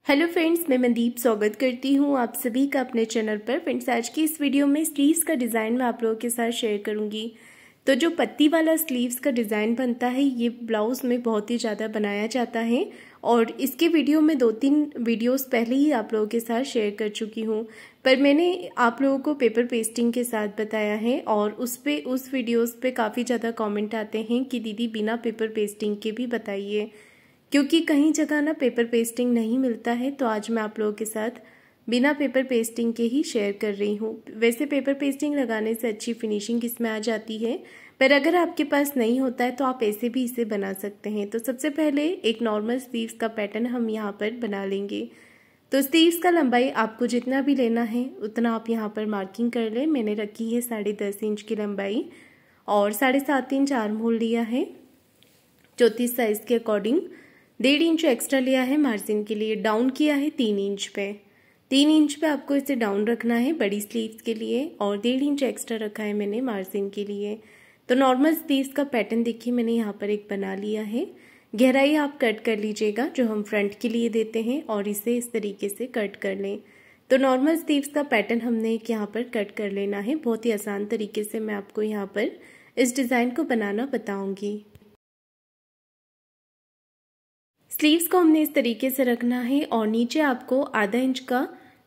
Hello friends, मैं मनदीप स्वागत करती हूँ आप सभी का अपने चैनल पर। फ्रेंड्स, आज की इस वीडियो में स्लीव्स का डिज़ाइन मैं आप लोगों के साथ शेयर करूँगी। तो जो पत्ती वाला स्लीव्स का डिज़ाइन बनता है ये ब्लाउज़ में बहुत ही ज़्यादा बनाया जाता है और इसके वीडियो में 2-3 वीडियोस पहले ही आप लोगों के साथ शेयर कर चुकी हूँ, पर मैंने आप लोगों को पेपर पेस्टिंग के साथ बताया है और उस वीडियोज़ पे काफ़ी ज़्यादा कॉमेंट आते हैं कि दीदी बिना पेपर पेस्टिंग के भी बताइए, क्योंकि कहीं जगह ना पेपर पेस्टिंग नहीं मिलता है। तो आज मैं आप लोगों के साथ बिना पेपर पेस्टिंग के ही शेयर कर रही हूँ। वैसे पेपर पेस्टिंग लगाने से अच्छी फिनिशिंग इसमें आ जाती है, पर अगर आपके पास नहीं होता है तो आप ऐसे भी इसे बना सकते हैं। तो सबसे पहले एक नॉर्मल स्लीव्स का पैटर्न हम यहाँ पर बना लेंगे। तो स्लीव्स का लंबाई आपको जितना भी लेना है उतना आप यहाँ पर मार्किंग कर लें। मैंने रखी है 10.5 इंच की लंबाई और 7.5 इंच आर्म होल लिया है। 34 साइज के अकॉर्डिंग 1.5 इंच एक्स्ट्रा लिया है मार्जिन के लिए। डाउन किया है 3 इंच पे। 3 इंच पे आपको इसे डाउन रखना है बड़ी स्लीव्स के लिए और 1.5 इंच एक्स्ट्रा रखा है मैंने मार्जिन के लिए। तो नॉर्मल स्लीव्स का पैटर्न देखिए मैंने यहाँ पर एक बना लिया है। गहराई आप कट कर लीजिएगा जो हम फ्रंट के लिए देते हैं और इसे इस तरीके से कट कर लें। तो नॉर्मल स्लीव्स का पैटर्न हमने एक यहाँ पर कट कर लेना है। बहुत ही आसान तरीके से मैं आपको यहाँ पर इस डिज़ाइन को बनाना बताऊँगी। स्लीव्स को हमने इस तरीके से रखना है और नीचे आपको आधा इंच का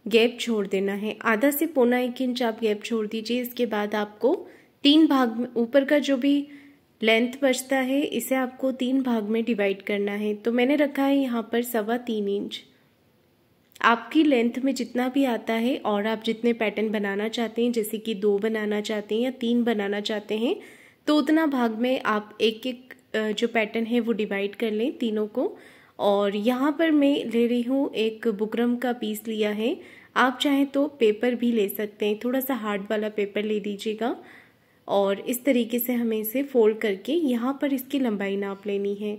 गैप छोड़ देना है। आधा से 1.25 इंच आप गैप छोड़ दीजिए। इसके बाद आपको 3 भाग में ऊपर का जो भी लेंथ बचता है इसे आपको 3 भाग में डिवाइड करना है। तो मैंने रखा है यहाँ पर 3.25 इंच। आपकी लेंथ में जितना भी आता है और आप जितने पैटर्न बनाना चाहते हैं, जैसे कि 2 बनाना चाहते हैं या 3 बनाना चाहते हैं, तो उतना भाग में आप एक एक जो पैटर्न है वो डिवाइड कर लें तीनों को। और यहाँ पर मैं ले रही हूँ एक बुकरम का पीस लिया है। आप चाहें तो पेपर भी ले सकते हैं, थोड़ा सा हार्ड वाला पेपर ले लीजिएगा और इस तरीके से हमें इसे फोल्ड करके यहाँ पर इसकी लंबाई नाप लेनी है।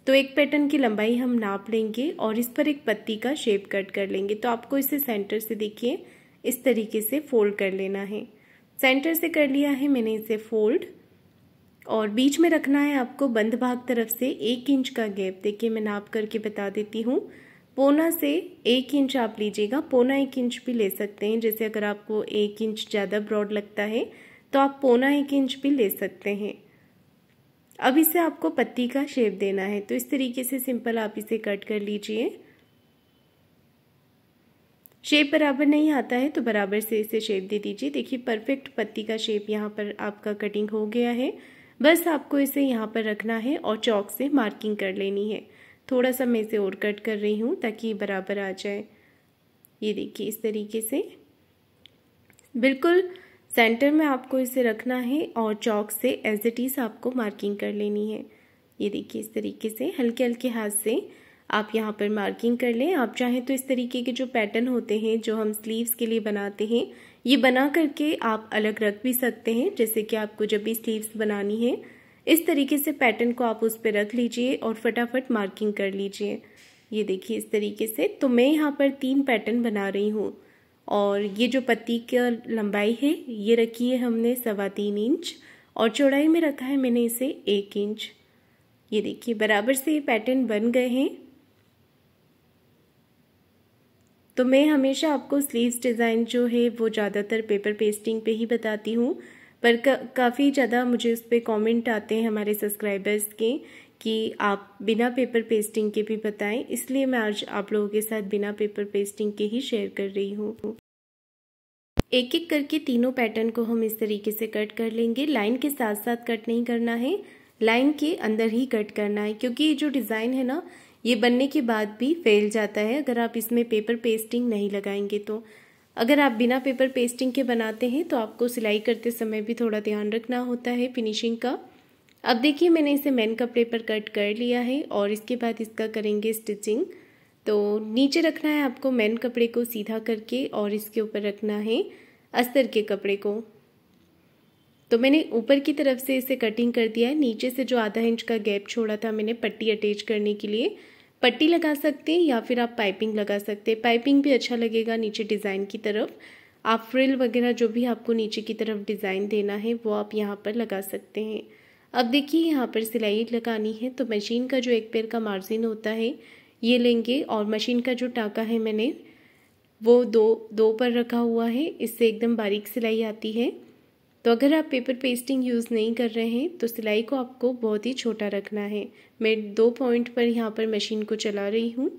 तो एक पैटर्न की लंबाई हम नाप लेंगे और इस पर एक पत्ती का शेप कट कर लेंगे। तो आपको इसे सेंटर से देखिए इस तरीके से फोल्ड कर लेना है। सेंटर से कर लिया है मैंने इसे फोल्ड और बीच में रखना है आपको बंद भाग तरफ से 1 इंच का गैप। देखिए मैं नाप करके बता देती हूँ। 1.25 से 1 इंच आप लीजिएगा, 1.25 इंच भी ले सकते हैं। जैसे अगर आपको 1 इंच ज़्यादा ब्रॉड लगता है तो आप 1.25 इंच भी ले सकते हैं। अब इसे आपको पत्ती का शेप देना है। तो इस तरीके से सिंपल आप इसे कट कर लीजिए। शेप बराबर नहीं आता है तो बराबर से इसे शेप दे दीजिए। देखिए परफेक्ट पत्ती का शेप यहाँ पर आपका कटिंग हो गया है। बस आपको इसे यहाँ पर रखना है और चौक से मार्किंग कर लेनी है। थोड़ा सा मैं इसे और कट कर रही हूँ ताकि बराबर आ जाए। ये देखिए इस तरीके से बिल्कुल सेंटर में आपको इसे रखना है और चौक से एज इट इज आपको मार्किंग कर लेनी है। ये देखिए इस तरीके से हल्के हल्के हाथ से आप यहाँ पर मार्किंग कर लें। आप चाहें तो इस तरीके के जो पैटर्न होते हैं जो हम स्लीव्स के लिए बनाते हैं, ये बना करके आप अलग रख भी सकते हैं। जैसे कि आपको जब भी स्लीव्स बनानी है इस तरीके से पैटर्न को आप उस पर रख लीजिए और फटाफट मार्किंग कर लीजिए। ये देखिए इस तरीके से। तो मैं यहाँ पर 3 पैटर्न बना रही हूँ और ये जो पत्ती का लंबाई है ये रखी है हमने 3.25 इंच और चौड़ाई में रखा है मैंने इसे 1 इंच। ये देखिए बराबर से ये पैटर्न बन गए हैं। तो मैं हमेशा आपको स्लीव्स डिज़ाइन जो है वो ज़्यादातर पेपर पेस्टिंग पे ही बताती हूँ, पर काफ़ी ज़्यादा मुझे उस पर कमेंट आते हैं हमारे सब्सक्राइबर्स के कि आप बिना पेपर पेस्टिंग के भी बताएं, इसलिए मैं आज आप लोगों के साथ बिना पेपर पेस्टिंग के ही शेयर कर रही हूँ। एक एक करके तीनों पैटर्न को हम इस तरीके से कट कर लेंगे। लाइन के साथ साथ कट नहीं करना है, लाइन के अंदर ही कट करना है, क्योंकि ये जो डिज़ाइन है ना ये बनने के बाद भी फैल जाता है अगर आप इसमें पेपर पेस्टिंग नहीं लगाएंगे। तो अगर आप बिना पेपर पेस्टिंग के बनाते हैं तो आपको सिलाई करते समय भी थोड़ा ध्यान रखना होता है फिनिशिंग का। अब देखिए मैंने इसे मेन कपड़े पर कट कर लिया है और इसके बाद इसका करेंगे स्टिचिंग। तो नीचे रखना है आपको मेन कपड़े को सीधा करके और इसके ऊपर रखना है अस्तर के कपड़े को। तो मैंने ऊपर की तरफ से इसे कटिंग कर दिया है। नीचे से जो आधा इंच का गैप छोड़ा था मैंने पट्टी अटैच करने के लिए, पट्टी लगा सकते हैं या फिर आप पाइपिंग लगा सकते हैं। पाइपिंग भी अच्छा लगेगा नीचे डिज़ाइन की तरफ। आप फ्रिल वगैरह जो भी आपको नीचे की तरफ डिज़ाइन देना है वो आप यहाँ पर लगा सकते हैं। अब देखिए यहाँ पर सिलाई लगानी है तो मशीन का जो एक पैर का मार्जिन होता है ये लेंगे और मशीन का जो टाका है मैंने वो दो पर रखा हुआ है, इससे एकदम बारीक सिलाई आती है। तो अगर आप पेपर पेस्टिंग यूज़ नहीं कर रहे हैं तो सिलाई को आपको बहुत ही छोटा रखना है। मैं 2 पॉइंट पर यहाँ पर मशीन को चला रही हूँ।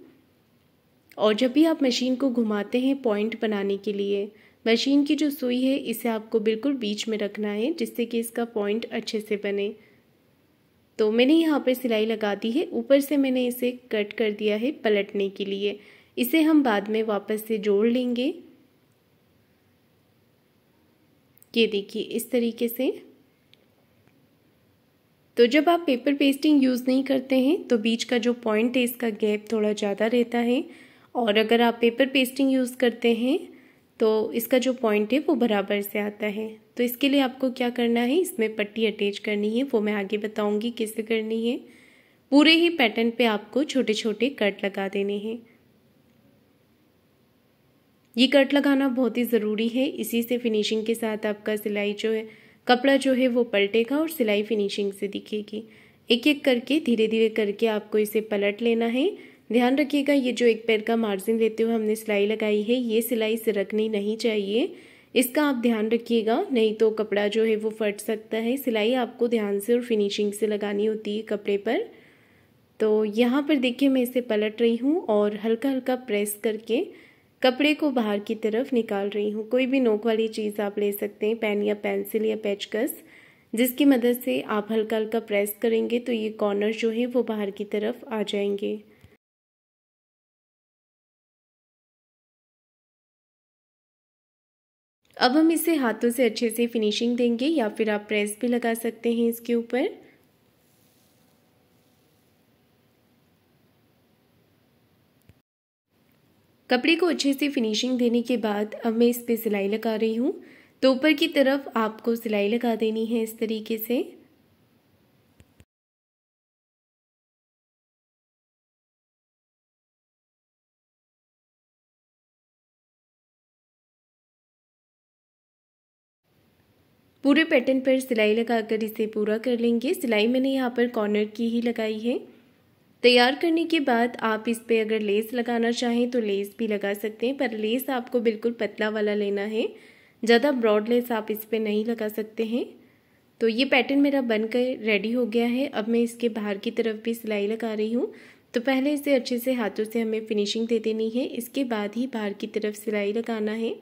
और जब भी आप मशीन को घुमाते हैं पॉइंट बनाने के लिए, मशीन की जो सुई है इसे आपको बिल्कुल बीच में रखना है, जिससे कि इसका पॉइंट अच्छे से बने। तो मैंने यहाँ पर सिलाई लगा दी है, ऊपर से मैंने इसे कट कर दिया है पलटने के लिए। इसे हम बाद में वापस से जोड़ लेंगे। ये देखिए इस तरीके से। तो जब आप पेपर पेस्टिंग यूज़ नहीं करते हैं तो बीच का जो पॉइंट है इसका गैप थोड़ा ज़्यादा रहता है, और अगर आप पेपर पेस्टिंग यूज़ करते हैं तो इसका जो पॉइंट है वो बराबर से आता है। तो इसके लिए आपको क्या करना है, इसमें पट्टी अटैच करनी है, वो मैं आगे बताऊंगी कैसे करनी है। पूरे ही पैटर्न पे आपको छोटे छोटे कट लगा देने हैं। ये कट लगाना बहुत ही ज़रूरी है, इसी से फिनिशिंग के साथ आपका सिलाई जो है, कपड़ा जो है वो पलटेगा और सिलाई फिनिशिंग से दिखेगी। एक एक करके धीरे धीरे करके आपको इसे पलट लेना है। ध्यान रखिएगा ये जो एक पैर का मार्जिन लेते हुए हमने सिलाई लगाई है, ये सिलाई सिरकनी नहीं चाहिए, इसका आप ध्यान रखिएगा, नहीं तो कपड़ा जो है वो फट सकता है। सिलाई आपको ध्यान से और फिनिशिंग से लगानी होती है कपड़े पर। तो यहाँ पर देखिए मैं इसे पलट रही हूँ और हल्का हल्का प्रेस करके कपड़े को बाहर की तरफ निकाल रही हूँ। कोई भी नोक वाली चीज़ आप ले सकते हैं, पेन या पेंसिल या पेचकस, जिसकी मदद से आप हल्का हल्का प्रेस करेंगे तो ये कॉर्नर जो है वो बाहर की तरफ आ जाएंगे। अब हम इसे हाथों से अच्छे से फिनिशिंग देंगे, या फिर आप प्रेस भी लगा सकते हैं इसके ऊपर। कपड़े को अच्छे से फिनिशिंग देने के बाद अब मैं इस पे सिलाई लगा रही हूँ। तो ऊपर की तरफ आपको सिलाई लगा देनी है इस तरीके से। पूरे पैटर्न पर सिलाई लगाकर इसे पूरा कर लेंगे। सिलाई मैंने यहाँ पर कॉर्नर की ही लगाई है। तैयार करने के बाद आप इस पे अगर लेस लगाना चाहें तो लेस भी लगा सकते हैं, पर लेस आपको बिल्कुल पतला वाला लेना है, ज़्यादा ब्रॉड लेस आप इस पे नहीं लगा सकते हैं। तो ये पैटर्न मेरा बनकर रेडी हो गया है। अब मैं इसके बाहर की तरफ भी सिलाई लगा रही हूँ। तो पहले इसे अच्छे से हाथों से हमें फिनिशिंग दे देनी है, इसके बाद ही बाहर की तरफ सिलाई लगाना है।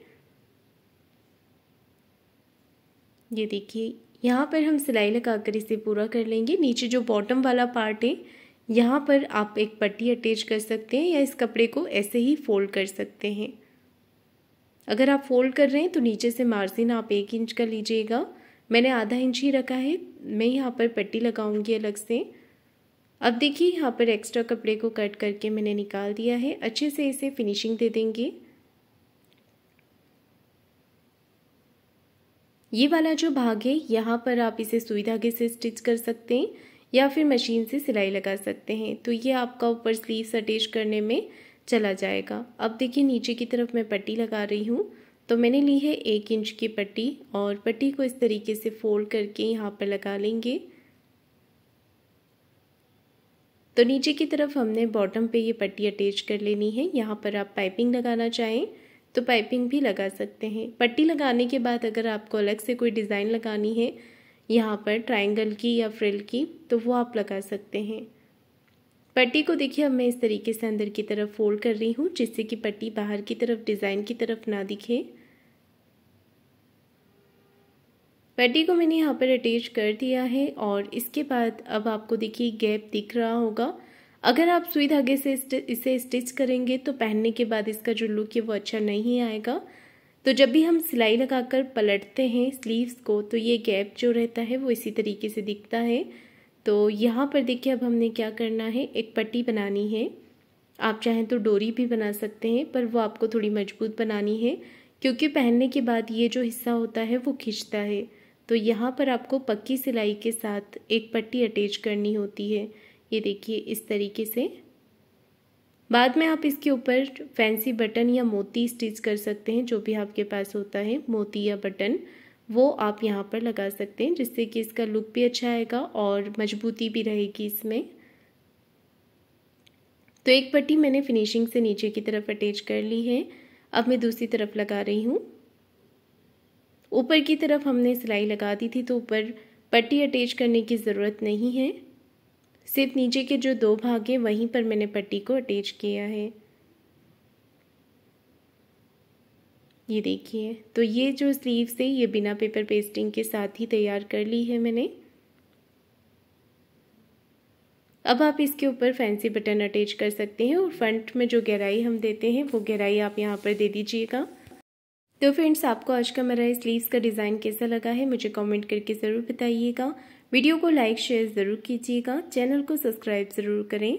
ये देखिए यहाँ पर हम सिलाई लगाकर इसे पूरा कर लेंगे। नीचे जो बॉटम वाला पार्ट है यहाँ पर आप एक पट्टी अटैच कर सकते हैं, या इस कपड़े को ऐसे ही फोल्ड कर सकते हैं। अगर आप फोल्ड कर रहे हैं तो नीचे से मार्जिन आप 1 इंच का लीजिएगा, मैंने आधा इंच ही रखा है। मैं यहाँ पर पट्टी लगाऊंगी अलग से। अब देखिए यहाँ पर एक्स्ट्रा कपड़े को कट करके मैंने निकाल दिया है। अच्छे से इसे फिनिशिंग दे देंगे। ये वाला जो भाग है यहाँ पर आप इसे सुई धागे से स्टिच कर सकते हैं, या फिर मशीन से सिलाई लगा सकते हैं। तो ये आपका ऊपर स्लीव्स अटैच करने में चला जाएगा। अब देखिए नीचे की तरफ मैं पट्टी लगा रही हूँ। तो मैंने ली है 1 इंच की पट्टी, और पट्टी को इस तरीके से फोल्ड करके यहाँ पर लगा लेंगे। तो नीचे की तरफ हमने बॉटम पे ये पट्टी अटैच कर लेनी है। यहाँ पर आप पाइपिंग लगाना चाहें तो पाइपिंग भी लगा सकते हैं। पट्टी लगाने के बाद अगर आपको अलग से कोई डिज़ाइन लगानी है यहाँ पर ट्रायंगल की या फ्रिल की, तो वो आप लगा सकते हैं। पट्टी को देखिए अब मैं इस तरीके से अंदर की तरफ फोल्ड कर रही हूँ, जिससे कि पट्टी बाहर की तरफ डिज़ाइन की तरफ ना दिखे। पट्टी को मैंने यहाँ पर अटैच कर दिया है, और इसके बाद अब आपको देखिए गैप दिख रहा होगा। अगर आप सुई धागे से इसे स्टिच करेंगे तो पहनने के बाद इसका जो लुक है वो अच्छा नहीं आएगा। तो जब भी हम सिलाई लगाकर पलटते हैं स्लीव्स को तो ये गैप जो रहता है वो इसी तरीके से दिखता है। तो यहाँ पर देखिए अब हमने क्या करना है, एक पट्टी बनानी है। आप चाहें तो डोरी भी बना सकते हैं, पर वो आपको थोड़ी मजबूत बनानी है, क्योंकि पहनने के बाद ये जो हिस्सा होता है वो खिंचता है। तो यहाँ पर आपको पक्की सिलाई के साथ एक पट्टी अटैच करनी होती है। ये देखिए इस तरीके से। बाद में आप इसके ऊपर फैंसी बटन या मोती स्टिच कर सकते हैं, जो भी आपके पास होता है मोती या बटन, वो आप यहाँ पर लगा सकते हैं, जिससे कि इसका लुक भी अच्छा आएगा और मजबूती भी रहेगी इसमें। तो एक पट्टी मैंने फिनिशिंग से नीचे की तरफ अटैच कर ली है। अब मैं दूसरी तरफ लगा रही हूँ। ऊपर की तरफ हमने सिलाई लगा दी थी, तो ऊपर पट्टी अटैच करने की ज़रूरत नहीं है। सिर्फ नीचे के जो 2 भाग हैं वहीं पर मैंने पट्टी को अटैच किया है। ये देखिए, तो ये जो स्लीव्स है ये बिना पेपर पेस्टिंग के साथ ही तैयार कर ली है मैंने। अब आप इसके ऊपर फैंसी बटन अटैच कर सकते हैं और फ्रंट में जो गहराई हम देते हैं वो गहराई आप यहाँ पर दे दीजिएगा। तो फ्रेंड्स, आपको आज का मेरा स्लीव्स का डिज़ाइन कैसा लगा है मुझे कमेंट करके ज़रूर बताइएगा। वीडियो को लाइक शेयर ज़रूर कीजिएगा, चैनल को सब्सक्राइब ज़रूर करें।